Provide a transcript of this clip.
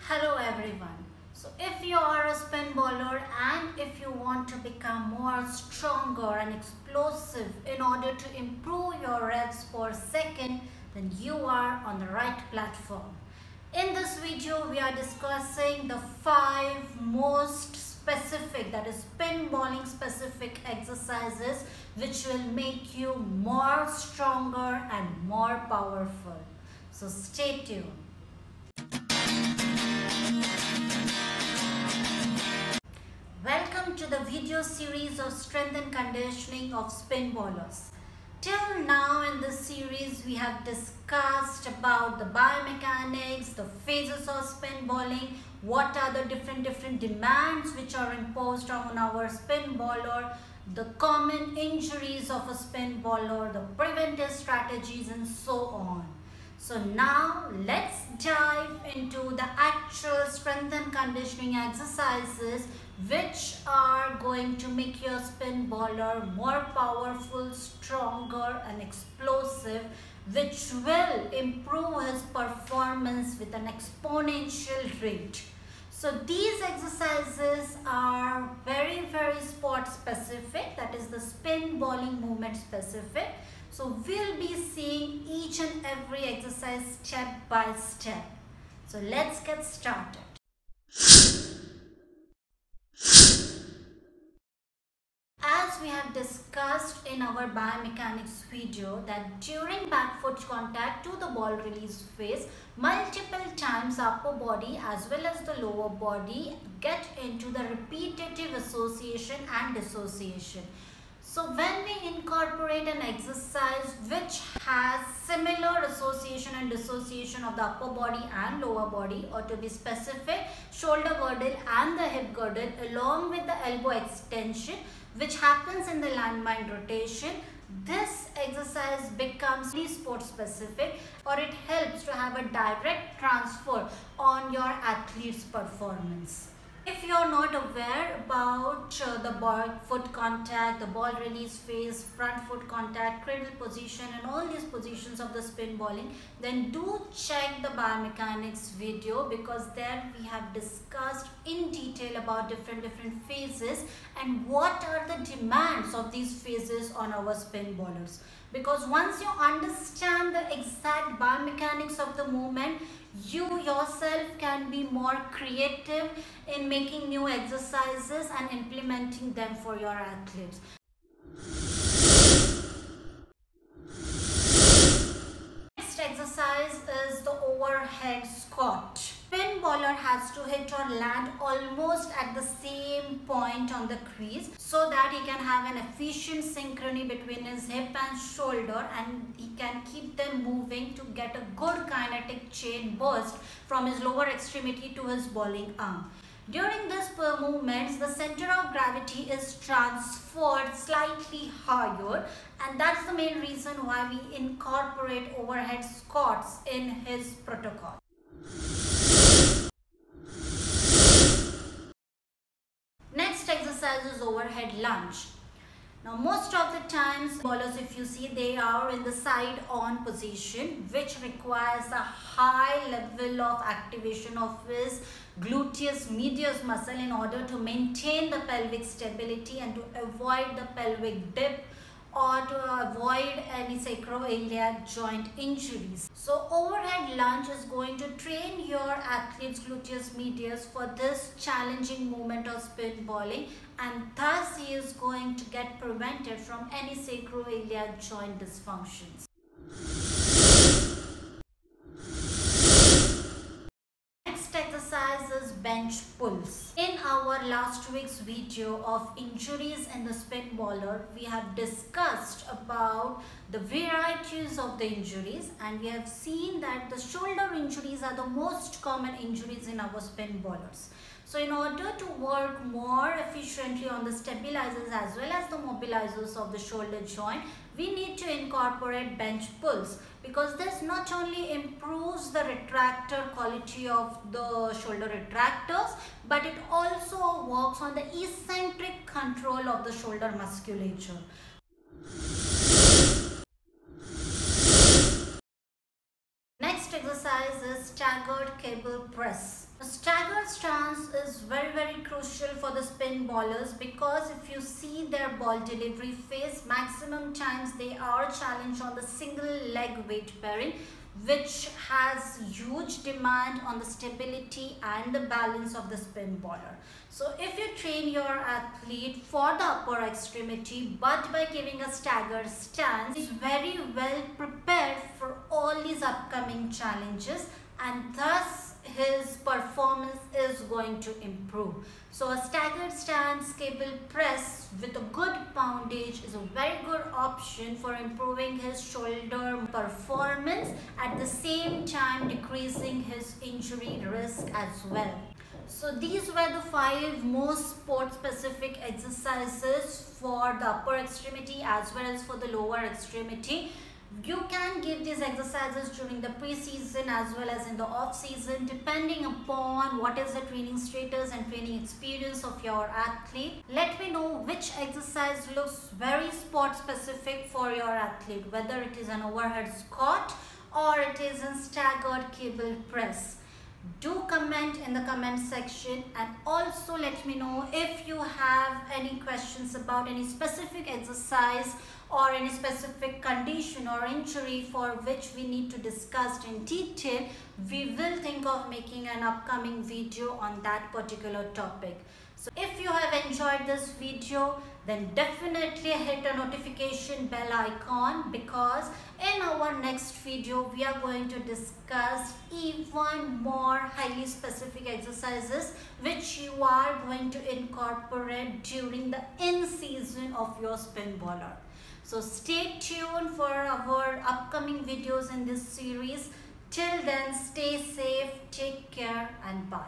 Hello everyone. So if you are a spin bowler and if you want to become more stronger and explosive in order to improve your reps per second, then you are on the right platform. In this video, we are discussing the 5 most specific, that is spin bowling specific exercises which will make you more stronger and more powerful. So stay tuned. Welcome to the video series of strength and conditioning of spin bowlers. Till now in this series we have discussed about the biomechanics, the phases of spin bowling, what are the different demands which are imposed on our spin bowler, the common injuries of a spin bowler, the preventive strategies and so on. So now let's dive into the actual strength and conditioning exercises which are going to make your spin bowler more powerful, stronger and explosive, which will improve his performance with an exponential rate. So these exercises are very sport specific, that is the spin bowling movement specific. So we'll be seeing each and every exercise step by step. So let's get started. As we have discussed in our biomechanics video that during back foot contact to the ball release phase, multiple times upper body as well as the lower body get into the repetitive association and dissociation. So when we incorporate an exercise which has similar association and dissociation of the upper body and lower body, or to be specific, shoulder girdle and the hip girdle along with the elbow extension, which happens in the landmine rotation, this exercise becomes sport specific, or it helps to have a direct transfer on your athlete's performance. If you are not aware about the ball foot contact, the ball release phase, front foot contact, cradle position and all these positions of the spin bowling, then do check the biomechanics video, because there we have discussed in detail about different phases and what are the demands of these phases on our spin bowlers. Because once you understand the exact biomechanics of the movement, you yourself can be more creative in making new exercises and implementing them for your athletes. Next exercise is the overhead squat. Spin bowler has to hit or land almost at the same point on the crease so that he can have an efficient synchrony between his hip and shoulder, and he can keep them moving to get a good kinetic chain burst from his lower extremity to his bowling arm. During this movements, the center of gravity is transferred slightly higher, and that's the main reason why we incorporate overhead squats in his protocol. Next exercise is overhead lunge. Now most of the times bowlers, if you see, they are in the side on position, which requires a high level of activation of his gluteus medius muscle in order to maintain the pelvic stability and to avoid the pelvic dip or to avoid any sacroiliac joint injuries. So overhead lunge is going to train your athlete's gluteus medius for this challenging movement of spin bowling, and thus he is going to get prevented from any sacroiliac joint dysfunctions. Next exercise is bench pulls. In our last week's video of injuries in the spin bowler, we have discussed about the varieties of the injuries, and we have seen that the shoulder injuries are the most common injuries in our spin bowlers. So in order to work more efficiently on the stabilizers as well as the mobilizers of the shoulder joint, we need to incorporate bench pulls, because this not only improves the retractor quality of the shoulder retractors, but it also works on the eccentric control of the shoulder musculature. Next exercise is staggered cable press. Staggered stance is very crucial for the spin bowlers, because if you see their ball delivery phase, maximum times they are challenged on the single leg weight bearing, which has huge demand on the stability and the balance of the spin bowler. So if you train your athlete for the upper extremity but by giving a staggered stance, he is very well prepared for all these upcoming challenges, and thus his performance is going to improve. So a staggered stance cable press with a good poundage is a very good option for improving his shoulder performance, at the same time decreasing his injury risk as well. So these were the 5 most sport specific exercises for the upper extremity as well as for the lower extremity. You can give these exercises during the pre-season as well as in the off-season, depending upon what is the training status and training experience of your athlete. Let me know which exercise looks very sport specific for your athlete, whether it is an overhead squat or it is a staggered cable press. Do comment in the comment section, and also let me know if you have any questions about any specific exercise or any specific condition or injury for which we need to discuss in detail. We will think of making an upcoming video on that particular topic. So if you have enjoyed this video, then definitely hit a notification bell icon, because in our next video we are going to discuss even more highly specific exercises which you are going to incorporate during the in-season of your spin bowler. So stay tuned for our upcoming videos in this series. Till then, stay safe, take care, and bye.